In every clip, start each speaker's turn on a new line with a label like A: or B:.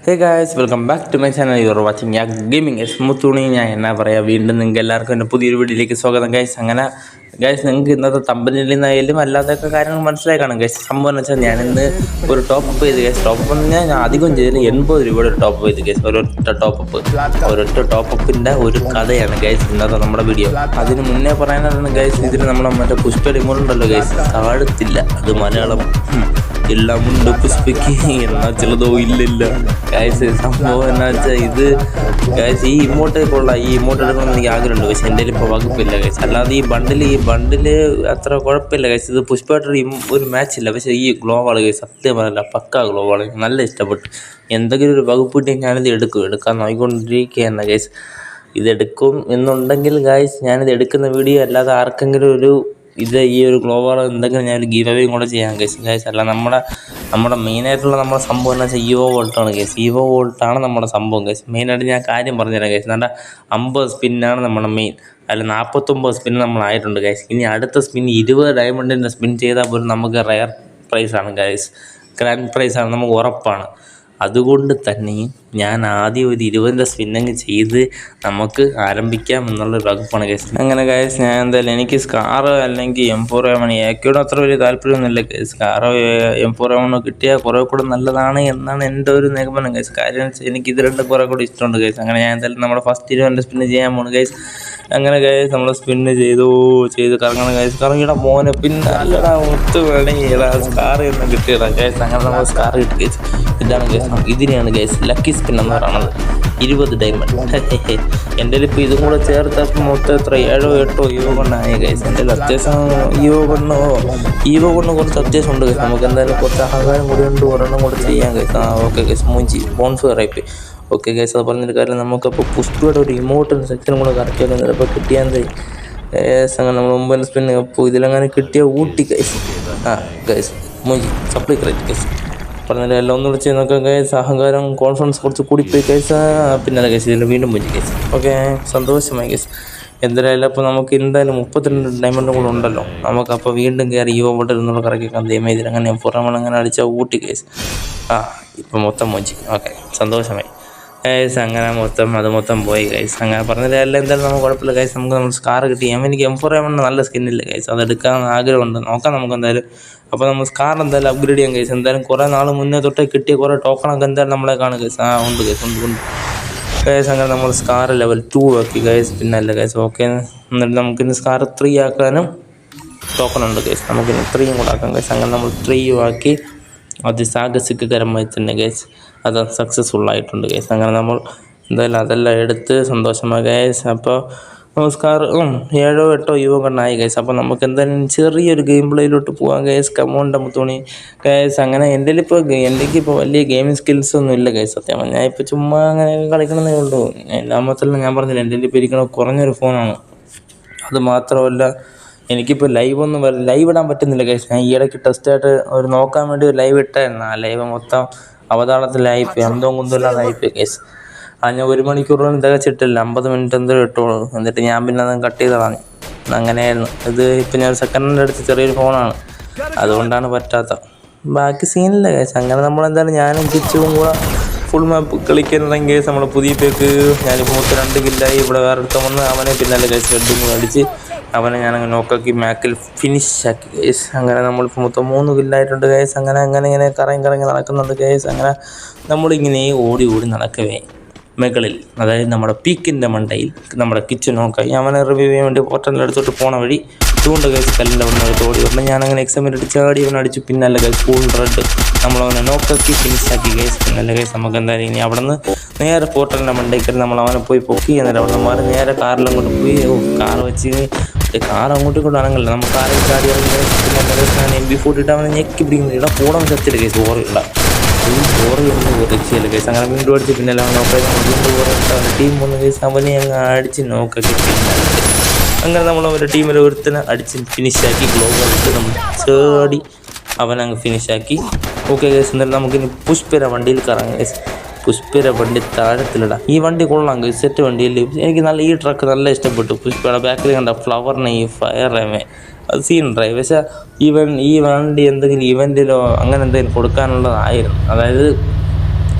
A: Hey guys, welcome back to my channel. You are watching Yak gaming. സ്മൂത്തുണി. ഞാൻ എന്നാ പറയുക, വീണ്ടും നിങ്ങൾക്ക് എല്ലാവർക്കും എൻ്റെ പുതിയൊരു വീഡിയോയിലേക്ക് സ്വാഗതം ഗൈസ്. അങ്ങനെ ഗൈസ്, നിങ്ങൾക്ക് ഇന്നത്തെ തമ്പനിയിൽ നിന്നായാലും അല്ലാതൊക്കെ കാര്യങ്ങൾ മനസ്സിലായി കാണും ഗൈസ്. സംഭവം എന്ന് വെച്ചാൽ ഞാനിന്ന് ഒരു ടോപ്പപ്പ് ചെയ്ത് ഗൈസ്. ടോപ്പപ്പ് എന്ന് പറഞ്ഞാൽ ഞാൻ അധികം ചെയ്തതിൽ 80 രൂപയുടെ ഒരു ടോപ്പ് ചെയ്ത് ഗൈസ്. ഒരൊറ്റ ടോപ്പപ്പിൻ്റെ ഒരു കഥയാണ് ഗൈസ് ഇന്നത്തെ നമ്മുടെ വീഡിയോ. അതിന് മുന്നേ പറയാനാണ് ഗൈസ്, ഇതിന് നമ്മളെ മറ്റേ പുഷ്പ റിമോട്ടുണ്ടല്ലോ ഗൈസ്, താഴത്തില്ല. അത് മലയാളം എല്ലാം ഉണ്ട് പുഷ്പയ്ക്ക്, എന്നാൽ ചിലതോ ഇല്ലില്ല ഗൈസ്. സംഭവം എന്നാ വെച്ചാൽ ഇത് ഗൈസ്, ഈ ഇമോട്ട് എടുക്കണമെന്ന് എനിക്ക് ആഗ്രഹമുണ്ട്. പക്ഷെ എൻ്റെ ഇപ്പോൾ വകുപ്പില്ല ഗൈസ്. അല്ലാതെ ഈ ബണ്ടില് അത്ര കുഴപ്പമില്ല ഗൈസ്. ഇത് പുഷ്പമായിട്ടൊരു ഒരു മാച്ചില്ല. പക്ഷേ ഈ ഗ്ലോവാള് ഗൈസ്, സത്യം പറയില്ല, പക്കാ ഗ്ലോവാള് നല്ല ഇഷ്ടപ്പെട്ടു. എന്തെങ്കിലും ഒരു വകുപ്പ് കിട്ടിയാൽ ഞാനിത് എടുക്കാൻ നോക്കിക്കൊണ്ടിരിക്കുകയാണ് ഗൈസ്. ഇതെടുക്കും എന്നുണ്ടെങ്കിൽ ഗൈസ്, ഞാനിത് എടുക്കുന്ന വീഡിയോ അല്ലാതെ ആർക്കെങ്കിലും ഈ ഒരു ഗ്ലോവാൾ എന്തെങ്കിലും ഞാനൊരു ഗീവ് അവേയും കൂടെ ചെയ്യാം ഗൈസ്. അല്ല നമ്മുടെ മെയിനായിട്ടുള്ള നമ്മുടെ സംഭവം എന്ന് വെച്ചാൽ EVO വോൾട്ടാണ് ഗൈസ്. EVO വോൾട്ടാണ് നമ്മുടെ സംഭവം ഗൈസ്. മെയിനായിട്ട് ഞാൻ കാര്യം പറഞ്ഞുതരാം ഗൈസ്. നമ്മുടെ 50 സ്പിന്നാണ് നമ്മുടെ മെയിൻ. അതിൽ 49 സ്പിൻ നമ്മളായിട്ടുണ്ട് ഗൈസ്. ഇനി അടുത്ത സ്പിൻ 20 ഡയമണ്ടിൻ്റെ സ്പിൻ ചെയ്താൽ പോലും നമുക്ക് റെയർ പ്രൈസാണ് ഗൈസ്. ഗ്രാൻഡ് പ്രൈസാണ്, നമുക്ക് ഉറപ്പാണ്. അതുകൊണ്ട് തന്നെ ഞാൻ ആദ്യം ഒരു 20 സ്പിന്നങ്ങ് ചെയ്ത് നമുക്ക് ആരംഭിക്കാം എന്നുള്ളൊരു വകുപ്പാണ് ഗൈസ്. അങ്ങനെ ഗൈസ്, ഞാൻ എന്തായാലും എനിക്ക് സ്കാറ് അല്ലെങ്കിൽ M4A1 ഏക്കോട് അത്ര വലിയ താല്പര്യമൊന്നുമില്ല ഗൈസ്. സ്കാറോ M4A1 കിട്ടിയാൽ കുറേ കൂടെ നല്ലതാണ് എന്നാണ് എൻ്റെ ഒരു നിഗമനം ഗൈസ്. കാര്യം വെച്ചാൽ എനിക്ക് ഇത് രണ്ടും കുറേ കൂടെ ഇഷ്ടമുണ്ട് ഗൈസ്. അങ്ങനെ ഞാൻ എന്തായാലും നമ്മുടെ ഫസ്റ്റ് 20 സ്പിന്ന് ചെയ്യാൻ പോകുന്നു ഗൈസ്. അങ്ങനെ ഗൈസ്, നമ്മൾ സ്പിന്ന് ചെയ്ത് കറങ്ങണം ഗൈസ്. കറങ്ങിയിടാ മോനെ, പിന്നെ അല്ലടാ ഒത്തു വേണമെങ്കിൽ സ്കാർ എന്ന് കിട്ടിയടാ ഗൈസ്. അങ്ങനെ നമ്മൾ സ്കാർ കിട്ടി ഗൈസ്. ഇതാണ് ഗൈസ്, ഇതിനെയാണ് ഗൈസ് ലക്കി സ്പിൻ എന്ന് പറയുന്നത്. 20 ഡയമണ്ട്. എൻ്റെ ഇപ്പോൾ ഇതും കൂടെ ചേർത്തപ്പോൾ മൊത്തം എത്ര 7-8 EVO കൊണ്ടായി ഗൈസ്. എൻ്റെ അത്യാവശ്യം EVO കൊണ്ട് കുറച്ച് അത്യാവശ്യം ഉണ്ട് ഗൈസ്. നമുക്ക് എന്തായാലും കുറച്ച് അഹങ്കാരം കൂടി ഉണ്ട്, ഒരെണ്ണം കൂടെ ചെയ്യാം ഗൈസ്. ഓക്കെ ഗൈസ്, മൂഞ്ചി ബോൺഫയർ ആയിപ്പോയി. ഓക്കെ ഗൈസ്, അത് പറഞ്ഞൊരു കാര്യം, നമുക്കപ്പോൾ പുഷ്പയുടെ ഒരു ഇമോട്ടൻ സെക്ഷനും കൂടെ കറക്റ്റ് ചിലപ്പോൾ കിട്ടിയാൽ ഗൈസ്. അങ്ങനെ നമ്മൾ 9 സ്പിന്ന് അപ്പോൾ ഇതിലങ്ങനെ കിട്ടിയ ഊട്ടി ഗൈസ്. ഗൈസ് മൂഞ്ചി സപ്ലൈ ക്രൈറ്റ് ഗൈസ്. പറഞ്ഞാൽ എല്ലാം ഒന്നും വിളിച്ച് നോക്കാം ഗൈസ്. അഹങ്കാരം കോൺഫിഡൻസ് കുറച്ച് കൂടിപ്പോയി ഗൈസ്. പിന്നെ ഗൈസ്, ഇതിൽ വീണ്ടും മൂഞ്ചി ഗൈസ്. ഓക്കെ, സന്തോഷമായി ഗൈസ്. എന്തായാലും അപ്പോൾ നമുക്ക് എന്തായാലും 32 ഡയമണ്ടും കൂടെ ഉണ്ടല്ലോ. നമുക്കപ്പോൾ വീണ്ടും കയറി EVO വോൾട്ടിൽ നിന്നുള്ള കറക്കിക്കാൻ ദൈവം ഇതിലങ്ങനെ M4A1 അങ്ങനെ അടിച്ചാൽ ഊട്ടി ഗൈസ്. ഇപ്പം മൊത്തം മൂഞ്ചി. ഓക്കെ, സന്തോഷമായി ഗൈസ്. അങ്ങനെ മൊത്തം പോയി ഗൈസ്. അങ്ങനെ പറഞ്ഞാൽ എല്ലാം എന്തായാലും നമുക്ക് കുഴപ്പമില്ല ഗൈസ്. നമ്മൾ സ്കാർ കിട്ടി. എനിക്ക് M4A1 നല്ല സ്കിന്നില്ല ഗൈസ്. അതെടുക്കാൻ ആഗ്രഹമുണ്ട്, നോക്കാം നമുക്ക് എന്തായാലും. അപ്പോൾ നമ്മൾ സ്കാർ എന്തായാലും അപ്ഗ്രേഡ് ചെയ്യാം ഗൈസ്. എന്തായാലും കുറേ നാൾ മുന്നേ തൊട്ടേ കിട്ടിയ കുറേ ടോക്കണൊക്കെ എന്തായാലും നമ്മളെ കാണും ഗൈസ്. ഉണ്ട് ഗൈസ്, ഉണ്ട് ഗൈസ്. അങ്ങനെ നമ്മൾ സ്കാർ ലെവൽ 2 ആക്കി ഗൈസ്. പിന്നെ അല്ല ഗൈസ്. ഓക്കെ, എന്നിട്ട് നമുക്കിന്ന് സ്കാർ 3 ആക്കാനും ടോക്കൺ ഉണ്ട് ഗൈസ്. നമുക്കിന്ന് 3 കൂടെ ആക്കാം ഗൈസ്. അങ്ങനെ നമ്മൾ 3 ആക്കി അതിസാഹസികരമായി തന്നെ ഗൈസ് അത് സക്സസ്ഫുള്ളായിട്ടുണ്ട് ഗൈസ്. അങ്ങനെ നമ്മൾ എന്തായാലും അതെല്ലാം എടുത്ത് സന്തോഷമായി ഗൈസ്. അപ്പോൾ നമസ്കാർ 7-8 EVO കണ്ടായി ഗൈസ്. അപ്പോൾ നമുക്ക് എന്തായാലും ചെറിയൊരു ഗെയിം പ്ലേയിലോട്ട് പോകാം ഗൈസ്. കമോണ്ട മുത്തോണി ഗൈസ്. അങ്ങനെ എനിക്കിപ്പോൾ വലിയ ഗെയിമിംഗ് സ്കിൽസ് ഒന്നും ഇല്ല ഗൈസ്. സത്യം ഞാൻ ഇപ്പോൾ ചുമ്മാ അങ്ങനെ കളിക്കണമെന്നേ ഉള്ളൂ. എല്ലാമത്തല്ല ഞാൻ പറഞ്ഞില്ല, എൻ്റെ ഇപ്പോൾ ഇരിക്കണ കുറഞ്ഞൊരു ഫോണാണ്. അത് മാത്രമല്ല, എനിക്കിപ്പോൾ ലൈവ് ഇടാൻ പറ്റുന്നില്ല ഗൈസ്. ഞാൻ ഈ ഇടയ്ക്ക് ടെസ്റ്റായിട്ട് നോക്കാൻ വേണ്ടി ഒരു ലൈവ് ഇട്ടായിരുന്നു. ആ ലൈവ് മൊത്തം അവതാളത്തിലായിപ്പോയി, അന്തവും കുന്തമില്ലാതായിപ്പോയി ഗൈസ്. ഞാൻ 1 മണിക്കൂറോളം തികച്ചിട്ടില്ല, 50 മിനിറ്റ് എന്തോ ഇട്ടോളൂ. എന്നിട്ട് ഞാൻ പിന്നെ അത് കട്ട് ചെയ്ത് കളഞ്ഞു. അങ്ങനെയായിരുന്നു ഇത്. ഇപ്പം ഞാൻ സെക്കൻഡ് ഹാൻഡ് എടുത്ത് ചെറിയൊരു ഫോണാണ്, അതുകൊണ്ടാണ് പറ്റാത്ത. ബാക്കി സീനില്ല ഗൈസ്. അങ്ങനെ നമ്മളെന്തായാലും ഞാനും കിച്ചും കൂടെ ഫുൾ മാപ്പ് കളിക്കാനുണ്ടെങ്കിൽ ഗൈസ്. നമ്മൾ പുതിയ പേക്ക് ഞാനിപ്പോൾ 2 കില്ലായി. ഇവിടെ വേറെ അടുത്ത വന്ന് അവനെ പിന്നല്ല ഗൈസ് ഹെഡും കൂടെ അടിച്ച് അവനെ ഞാനങ്ങനെ നോക്കാക്കി മാക്കിൽ ഫിനിഷാക്കി ഗൈസ്. അങ്ങനെ നമ്മളിപ്പോൾ മൊത്തം 3 കില്ലായിട്ടുണ്ട് ഗൈസ്. അങ്ങനെ ഇങ്ങനെ കറങ്ങി നടക്കുന്നുണ്ട് ഗൈസ്. അങ്ങനെ നമ്മളിങ്ങനെ ഓടി നടക്കവേ മുകളിൽ, അതായത് നമ്മുടെ പീക്കിൻ്റെ മണ്ടയിൽ നമ്മുടെ കിച്ചൺ നോക്കായി അവനെ റിവ്യൂ ചെയ്യാൻ വേണ്ടി പോർട്ടലിലെടുത്തോട്ട് പോണ വഴി ചൂണ്ട ഗൈസ് കല്ലിൻ്റെ അവിടെ നിന്ന് ഓടി വരണം. ഞാനങ്ങനെ എക്സാമിൽ ചാടി അവനെ അടിച്ചു. പിന്നല്ല ഗൈസ് ഫുൾ റെഡ് നമ്മളവനെ നോക്കാക്കി ഫിനിഷാക്കി ഗൈസ്. പിന്നല്ല ഗൈസ്, നമുക്ക് എന്തായാലും ഇനി അവിടെ നിന്ന് നേരെ പോർട്ടലിൻ്റെ മണ്ടയിൽ കയറി നമ്മൾ അവനെ പോയി പൊക്കി. എന്നിട്ട് അവിടെ നിന്ന് മാറി നേരെ കാറിലങ്ങോട്ട് പോയി കാർ വെച്ച് കാർ അങ്ങോട്ടും ഇങ്ങോട്ടും ആണെങ്കിലല്ല നമുക്ക് കാറിൽ ചാടി ഇറങ്ങി. പിന്നെ MP40 ഇട്ട് അവനെ ഞെക്കി പിടിക്കുന്നത്. ഇവിടെ കൂടം ചത്തില്ല ഗൈസ്. ഓറില്ല രക്ഷയില്ല ഗൈസ്. അങ്ങനെ വീണ്ടും അടിച്ച് പിന്നല്ല അവൻ നോക്കാം. വീണ്ടും ഓറിട്ട് ടീം 3 ഗൈസ് അവനെ അങ്ങ് അടിച്ച് നോക്കാക്കി. അങ്ങനെ നമ്മൾ അവരുടെ ടീമിൽ ഒരുത്തനെ അടിച്ച് ഫിനിഷാക്കി. ഗ്ലോബിട്ട് നമ്മൾ ചേടി അവനങ്ങ് ഫിനിഷാക്കി. ഓക്കെ ഗൈസ്, എന്നിട്ട് നമുക്കിനി പുഷ്പര വണ്ടിയിൽ കറങ്ങാം ഗൈസ്. പുഷ്പര വണ്ടി താഴത്തിലിടാം. ഈ വണ്ടി കൊള്ളാം ഗൈസ്, സെറ്റ് വണ്ടിയല്ലേ. എനിക്ക് ഈ ട്രക്ക് നല്ല ഇഷ്ടപ്പെട്ടു. പുഷ്പയുടെ ബാക്കിൽ കണ്ട ഫ്ലവറിനെ ഈ ഫയറേമേ അത് സീൻ ഡ്രൈവ്. പക്ഷേ ഈ വണ്ടി എന്തെങ്കിലും ഇവൻറ്റിലോ അങ്ങനെ എന്തെങ്കിലും കൊടുക്കാനുള്ളതായിരുന്നു. അതായത്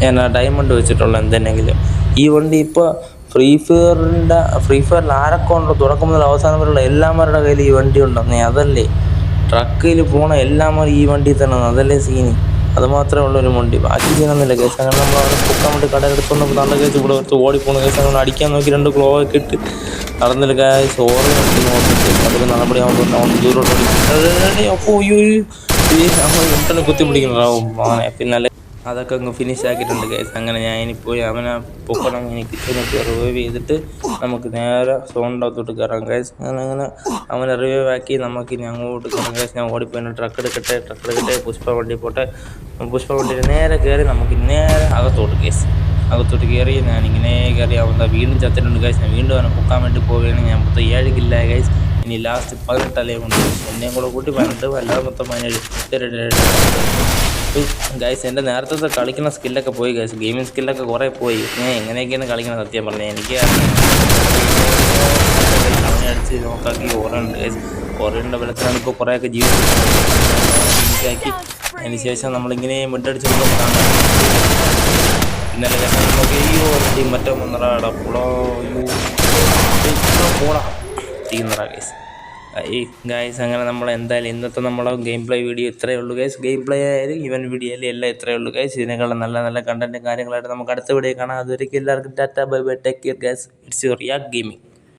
A: എന്നാ ഡയമണ്ട് വെച്ചിട്ടുള്ള എന്തെങ്കിലും. ഈ വണ്ടി ഇപ്പോൾ ഫ്രീ ഫയറിൽ ആരൊക്കെ ഉണ്ടോ തുടക്കം മുതൽ അവസാനം വരെയുള്ള എല്ലാവരുടെ കയ്യിൽ ഈ വണ്ടി ഉണ്ടെന്നേ. അതല്ലേ ട്രക്കിൽ പോണ എല്ലാവരും ഈ വണ്ടി തന്നെ, അതല്ലേ സീന്. അത് മാത്രമേ ഉള്ളൊരു വണ്ടി, ബാക്കി സീനൊന്നുമില്ല കേസ്. അങ്ങനെ നമ്മൾ അവിടെ പൊക്കാൻ വേണ്ടി കടയെടുത്തുകൊണ്ട് നല്ല കേസ് ഇവിടെ എടുത്ത് ഓടിപ്പോണ കേസ്. അങ്ങനെ അടിക്കാൻ നോക്കി 2 ഗ്ലോ ഒക്കെ ഇട്ട് നടന്നില്ല കേസ്. ഓർമ്മ നോക്കിയിട്ട് അതൊക്കെ നടപടിയാവുമ്പോൾ ദൂരോട്ട് അപ്പോൾ നമ്മൾ ഇന്റർനെ കുത്തി പിടിക്കണാവും അങ്ങനെ. പിന്നെ അതൊക്കെ അങ്ങ് ഫിനിഷ് ആക്കിയിട്ടുണ്ട് കേസ്. അങ്ങനെ ഞാൻ ഇനി പോയി അവനെ പൊക്കണം. ഇനി കിച്ചനൊക്കെ റിവൈവ് ചെയ്തിട്ട് നമുക്ക് നേരെ സോണിൻ്റെ അകത്തോട്ട് കയറാം കേസ്. അങ്ങനെ അവനെ റിവൈവ് ആക്കി നമുക്ക് ഇനി അങ്ങോട്ട് കയറാം കേസ്. ഞാൻ ഓടിപ്പോയി ട്രക്ക് എടുക്കട്ടെ പുഷ്പ വണ്ടി പോട്ടെ. പുഷ്പ വണ്ടിയിൽ നേരെ കയറി നമുക്ക് നേരെ അകത്തോട്ട് കേസ്. അകത്തോട്ട് കയറി ഞാനിങ്ങനെ കയറി അവൻ വീണ്ടും ചത്തിട്ടുണ്ട് കേസ്. ഞാൻ വീണ്ടും അവനെ പൊക്കാൻ വേണ്ടി പോവുകയാണ്. ഞാൻ മൊത്തം 7 കില്ല കേസ്. ഇനി ലാസ്റ്റ് 18 അലയും ഉണ്ട്. എന്നെയും കൂടെ കൂട്ടി 12 അല്ലാതെ മൊത്തം 17 ഗൈസ്. എൻ്റെ നേരത്തെ കളിക്കുന്ന സ്കില്ലൊക്കെ പോയി ഗൈസ്. ഗെയിമിങ് സ്കില്ലൊക്കെ കുറേ പോയി. ഞാൻ എങ്ങനെയൊക്കെയാണ് കളിക്കുന്നത് സത്യം പറഞ്ഞാൽ എനിക്ക് അവനെ അടിച്ച് നോക്കാക്കി ഓറുണ്ട് ഗൈസ്. ഓറേണ്ട ബലത്തിലാണ് ഇപ്പോൾ കുറേയൊക്കെ ജീവിതമാക്കി. അതിന് ശേഷം നമ്മളിങ്ങനെ മിട്ടടിച്ച് ഇന്നലെ നമുക്ക് മറ്റോ വന്നടാ പുളോ പോടാ തീർന്നടാ ഗൈസ്. ഗൈസ് അങ്ങനെ നമ്മൾ എന്തായാലും ഇന്നത്തെ നമ്മളെ ഗെയിം പ്ലേ വീഡിയോ ഇത്രയേ ഉള്ളൂ ഗൈസ്. ഗെയിം പ്ലേ ആയാലും ഈവൻ വീഡിയോ ആയാലും എല്ലാം ഇത്രയേ ഉള്ളൂ ഗൈസ്. ഇതിനേക്കാളും നല്ല നല്ല കണ്ടൻറ്റും കാര്യങ്ങളായിട്ട് നമുക്ക് അടുത്ത വീഡിയോ കാണാം. അതുവരെയ്ക്കും എല്ലാവർക്കും tata bye bye, take care guys. It's your Yak gaming.